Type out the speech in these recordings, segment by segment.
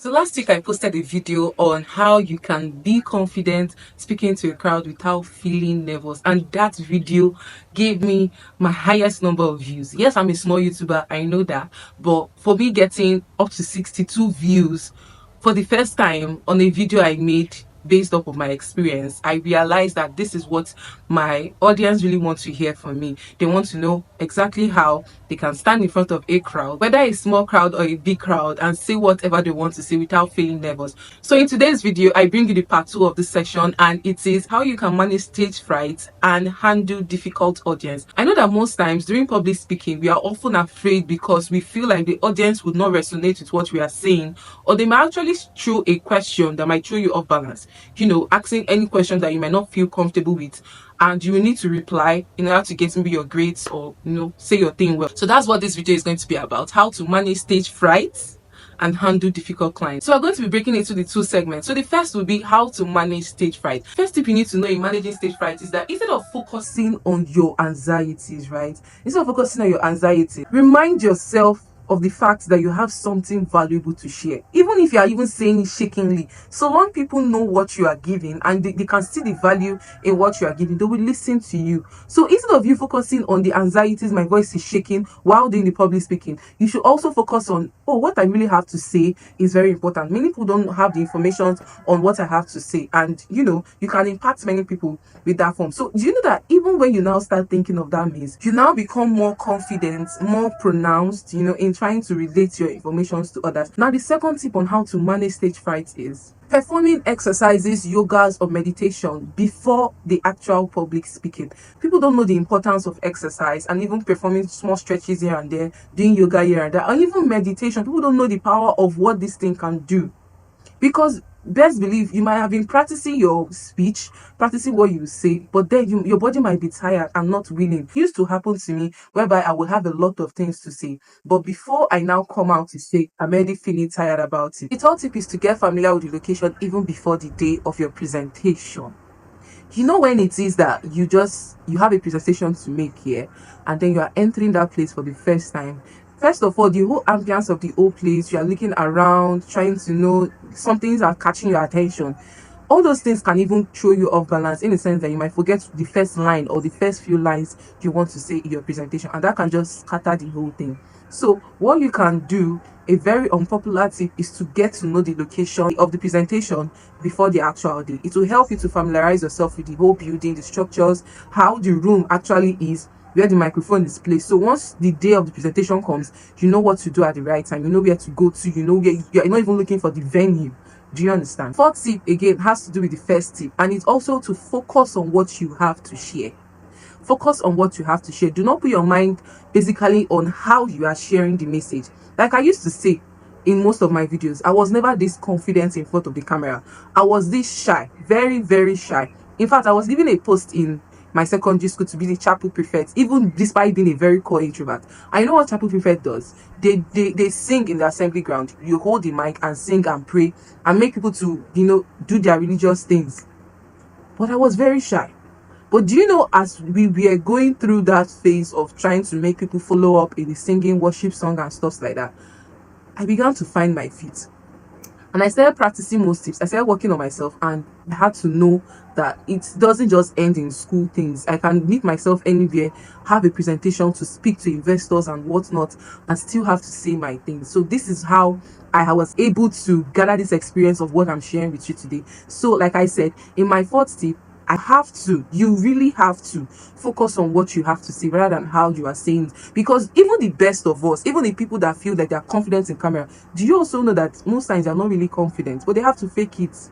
So last week I posted a video on how you can be confident speaking to a crowd without feeling nervous, and that video gave me my highest number of views. Yes, I'm a small YouTuber, I know that, but for me getting up to 62 views for the first time on a video I made based off of my experience, I realized that this is what my audience really want to hear from me. They want to know exactly how they can stand in front of a crowd, whether a small crowd or a big crowd, and say whatever they want to say without feeling nervous. So in today's video, I bring you the part 2 of this section, and it is how you can manage stage fright and handle difficult audience. I know that most times during public speaking, we are often afraid because we feel like the audience would not resonate with what we are saying, or they might actually throw a question that might throw you off balance. Asking any question that you might not feel comfortable with, and you will need to reply in order to get maybe your grades or say your thing well. So that's what this video is going to be about: how to manage stage fright and handle difficult clients. So we're going to be breaking it into the two segments. So the first will be how to manage stage fright. First tip you need to know in managing stage fright is that instead of focusing on your anxieties, right? Instead of focusing on your anxiety, remind yourself of the fact that you have something valuable to share, even if you are even saying it shakingly. So long people know what you are giving and they can see the value in what you are giving, they will listen to you. So instead of you focusing on the anxieties, my voice is shaking while doing the public speaking, you should also focus on, oh, what I really have to say is very important. Many people don't have the information on what I have to say, and you can impact many people with that form. So do you know that even when you now start thinking of that means, you now become more confident, more pronounced, in trying to relate your information to others. Now, the second tip on how to manage stage fright is performing exercises, yogas, or meditation before the actual public speaking. People don't know the importance of exercise and even performing small stretches here and there, doing yoga here and there, or even meditation. People don't know the power of what this thing can do, because best believe you might have been practicing your speech, practicing what you say, but then your body might be tired and not willing. It used to happen to me whereby I would have a lot of things to say, but before I now come out to say, I'm already feeling tired about it. The third tip is to get familiar with the location even before the day of your presentation. When it is that you have a presentation to make here, and then you are entering that place for the first time. First of all, the whole ambience of the whole place, you are looking around, trying to know, some things are catching your attention. All those things can even throw you off balance, in the sense that you might forget the first line or the first few lines you want to say in your presentation, and that can just scatter the whole thing. So what you can do, a very unpopular tip, is to get to know the location of the presentation before the actual day. It will help you to familiarize yourself with the whole building, the structures, how the room actually is, where the microphone is placed. So once the day of the presentation comes, you know what to do at the right time, you know where to go to, you're not even looking for the venue. Do you understand? Fourth tip again has to do with the first tip, and it's also to focus on what you have to share. Focus on what you have to share. Do not put your mind basically on how you are sharing the message. Like I used to say in most of my videos, I was never this confident in front of the camera. I was this shy, very, very shy. In fact, I was given a post in my secondary school to be the chapel prefect, even despite being a very core introvert. I know what chapel prefect does. They sing in the assembly ground. You hold the mic and sing and pray and make people to do their religious things. But I was very shy. But do you know, as we were going through that phase of trying to make people follow up in the singing, worship song and stuff like that, I began to find my feet. And I started practicing most tips. I started working on myself, and I had to know that it doesn't just end in school things. I can meet myself anywhere, have a presentation to speak to investors and whatnot, and still have to say my things. So this is how I was able to gather this experience of what I'm sharing with you today. So like I said, in my fourth tip, you really have to focus on what you have to say rather than how you are saying it. Because even the best of us, even the people that feel that they are confident in camera, do you also know that most times they are not really confident, but they have to fake it?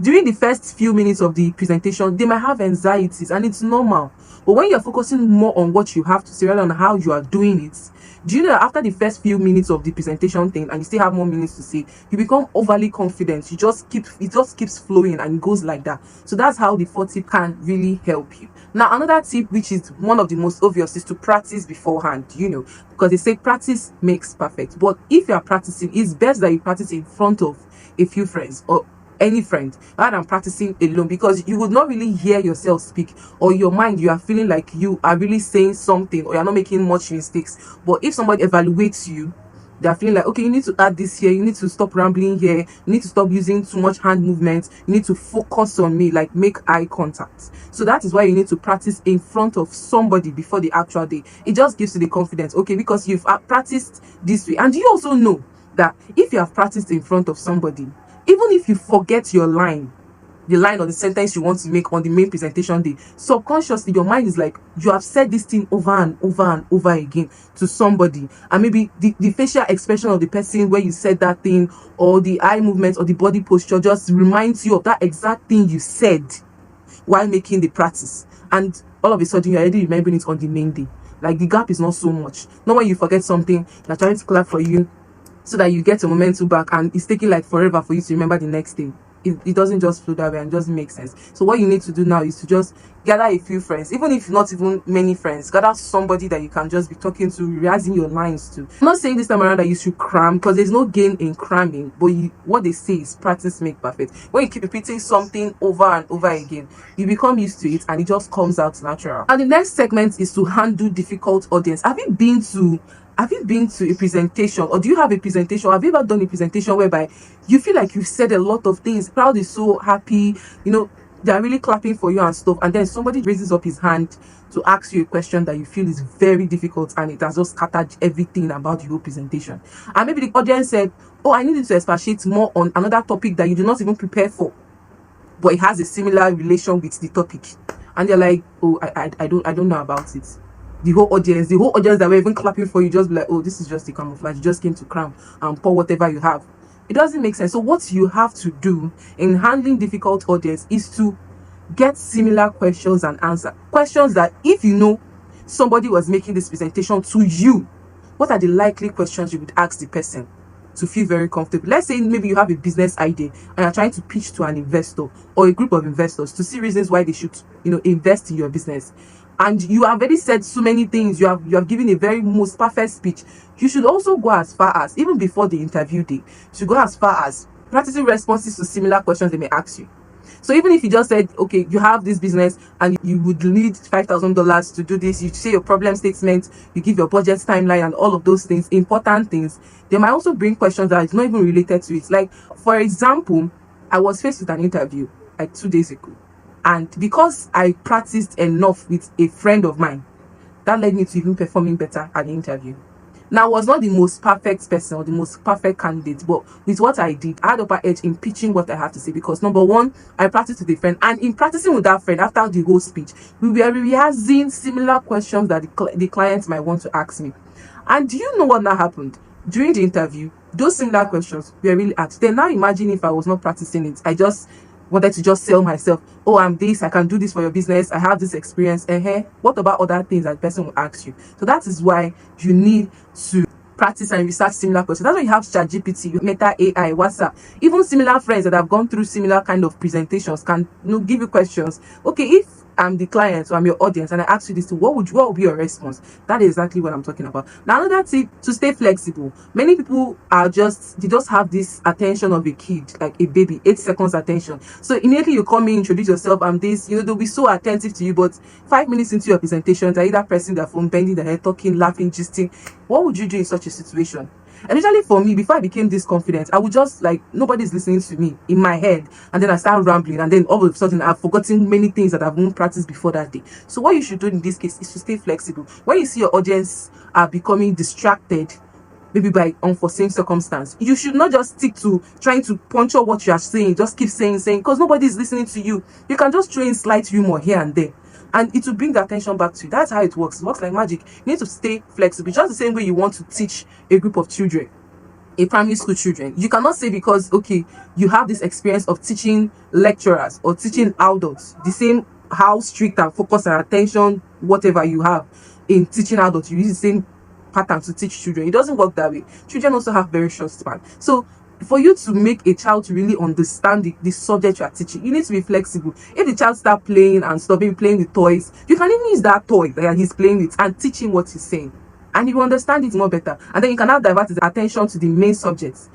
During the first few minutes of the presentation, they might have anxieties, and it's normal. But when you're focusing more on what you have to say rather than how you are doing it, do you know that after the first few minutes of the presentation thing, and you still have more minutes to say, you become overly confident. It just keeps flowing, and it goes like that. So that's how the fourth tip can really help you. Now, another tip, which is one of the most obvious, is to practice beforehand, because they say practice makes perfect. But if you are practicing, it's best that you practice in front of a few friends or any friend rather than practicing alone, because you would not really hear yourself speak, or your mind, you are feeling like you are really saying something, or you're not making much mistakes. But if somebody evaluates you, They're feeling like, okay, you need to add this here, you need to stop rambling here, you need to stop using too much hand movements, you need to focus on me, like make eye contact. So that is why you need to practice in front of somebody before the actual day. It just gives you the confidence, okay, because you've practiced this way. And you also know that if you have practiced in front of somebody, even if you forget your line, the line or the sentence you want to make on the main presentation day, subconsciously your mind is like, you have said this thing over and over and over again to somebody, and maybe the facial expression of the person where you said that thing, or the eye movement or the body posture just reminds you of that exact thing you said while making the practice, and all of a sudden you're already remembering it on the main day. Like, the gap is not so much. Not when you forget something, they're trying to clap for you so that you get your momentum back, and it's taking like forever for you to remember the next thing. It doesn't just flow that way and doesn't make sense. So what you need to do now is to just gather a few friends, even if not even many friends. Gather somebody that you can just be talking to, rehearsing your lines to. I'm not saying this time around that you should cram, because there's no gain in cramming, but what they say is practice make perfect. When you keep repeating something over and over again, you become used to it and it just comes out natural. And the next segment is to handle difficult audience. Have you been to a presentation, or do you have a presentation? Have you ever done a presentation whereby you feel like you've said a lot of things, the crowd is so happy, they're really clapping for you and stuff, and then somebody raises up his hand to ask you a question that you feel is very difficult, and it has just scattered everything about the whole presentation? And maybe the audience said, oh, I need you to expatiate more on another topic that you do not even prepare for, but it has a similar relation with the topic, and you're like, oh, I don't know about it. The whole audience that were even clapping for you just be like, oh, this is just a camouflage, you just came to cram and pour whatever you have. It doesn't make sense. So what you have to do in handling difficult audience is to get similar questions and answer questions that, if you know somebody was making this presentation to you, what are the likely questions you would ask the person to feel very comfortable? Let's say maybe you have a business idea and you're trying to pitch to an investor or a group of investors to see reasons why they should invest in your business, and you have already said so many things, you have given a very most perfect speech. You should also go as far as, even before the interview day, you should go as far as practicing responses to similar questions they may ask you. So even if you just said, okay, you have this business and you would need $5,000 to do this, you say your problem statement, you give your budget timeline and all of those things, important things, they might also bring questions that is not even related to it. Like, for example, I was faced with an interview like 2 days ago, and because I practiced enough with a friend of mine, that led me to even performing better at the interview. Now, I was not the most perfect person or the most perfect candidate, but with what I did, I had upper edge in pitching what I have to say, because number one, I practiced with a friend, and in practicing with that friend, after the whole speech, we were rehearsing similar questions that the clients might want to ask me. And do you know what now happened? During the interview, those similar questions were really asked. Then now imagine if I was not practicing it, I just wanted to just sell myself. Oh, I'm this, I can do this for your business, I have this experience. What about other things that the person will ask you? So that is why you need to practice and research similar questions. That's why you have ChatGPT, Meta AI, WhatsApp. Even similar friends that have gone through similar kind of presentations can give you questions. Okay, if I'm the client or I'm your audience and I ask you this, what would be your response? That is exactly what I'm talking about. Now, another tip, to stay flexible. Many people they just have this attention of a kid, like a baby, 8 seconds attention. So immediately you come in, introduce yourself, I'm this, they'll be so attentive to you, but 5 minutes into your presentation, they're either pressing their phone, bending their head, talking, laughing, gisting. What would you do in such a situation? And usually for me, before I became this confident, I would just like, nobody's listening to me in my head, and then I start rambling, and then all of a sudden I've forgotten many things that I've not practiced before that day. So what you should do in this case is to stay flexible. When you see your audience are becoming distracted, maybe by unforeseen circumstance, you should not just stick to trying to puncture what you are saying, just keep saying, because nobody's listening to you. You can just throw in slight humor here and there, and it will bring the attention back to you. That's how it works. It works like magic. You need to stay flexible, just the same way you want to teach a group of children, a primary school children. You cannot say, because okay, you have this experience of teaching lecturers or teaching adults, the same how strict and focus and attention whatever you have in teaching adults, you use the same pattern to teach children. It doesn't work that way. Children also have very short span. So for you to make a child to really understand the subject you are teaching, you need to be flexible. If the child start playing and stopping playing with toys, you can even use that toy that he's playing with and teach him what he's saying, and you understand it more better. And then you can now divert his attention to the main subjects.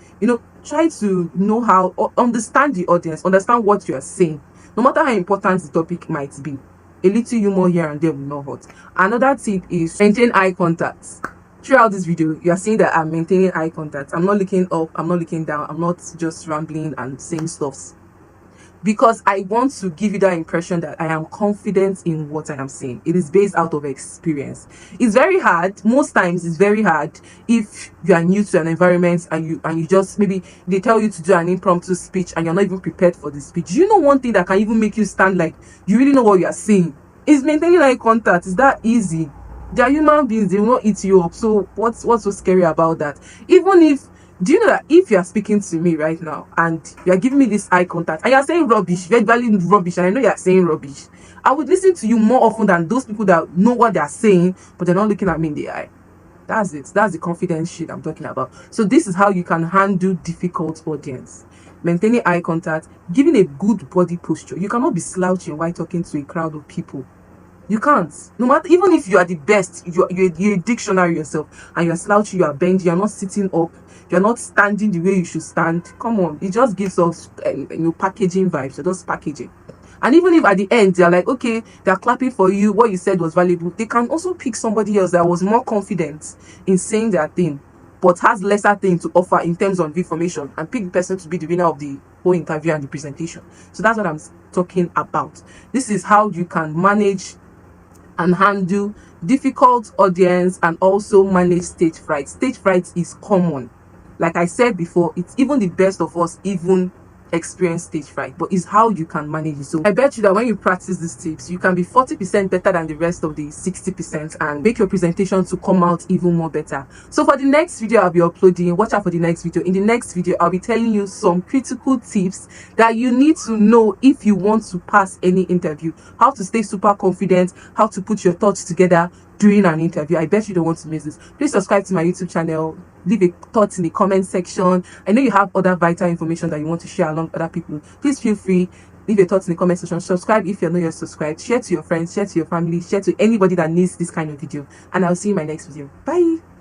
Try to know how, or understand the audience, understand what you are saying, no matter how important the topic might be. A little humor here and there will not hurt. Another tip is maintain eye contact. Throughout this video, you are seeing that I'm maintaining eye contact. I'm not looking up, I'm not looking down, I'm not just rambling and saying stuff, because I want to give you that impression that I am confident in what I am saying. It is based out of experience. It's very hard. Most times it's very hard if you are new to an environment and you just, maybe they tell you to do an impromptu speech and you're not even prepared for the speech. You know, one thing that can even make you stand like you really know what you are saying is maintaining eye contact. It's that easy. They are human beings, they will not eat you up. So what's so scary about that? Even if, do you know that if you are speaking to me right now and you are giving me this eye contact and you are saying rubbish, verbally rubbish, and I know you are saying rubbish, I would listen to you more often than those people that know what they are saying but they're not looking at me in the eye. That's it. That's the confidence shit I'm talking about. So this is how you can handle difficult audience. Maintaining eye contact, giving a good body posture. You cannot be slouching while talking to a crowd of people. You can't. No matter, even if you are the best, you're a dictionary yourself, and you're slouching, you are bent, you're not sitting up, you're not standing the way you should stand. Come on, it just gives us packaging vibes. You're just packaging. And even if at the end they're like, okay, they're clapping for you, what you said was valuable, they can also pick somebody else that was more confident in saying their thing but has lesser thing to offer in terms of information, and pick the person to be the winner of the whole interview and the presentation. So that's what I'm talking about. This is how you can manage and handle difficult audience and also manage stage fright. Stage fright is common. Like I said before, it's even the best of us even experience stage fright, but it's how you can manage it. So I bet you that when you practice these tips, you can be 40% better than the rest of the 60% and make your presentation to come out even more better. So for the next video I'll be uploading, watch out for the next video. In the next video, I'll be telling you some critical tips that you need to know if you want to pass any interview. How to stay super confident, how to put your thoughts together during an interview. I bet you don't want to miss this. Please subscribe to my YouTube channel. Leave a thought in the comment section. I know you have other vital information that you want to share along other people. Please feel free. Leave your thoughts in the comment section. Subscribe if you're not yet subscribed. Share to your friends, share to your family, share to anybody that needs this kind of video. And I'll see you in my next video. Bye.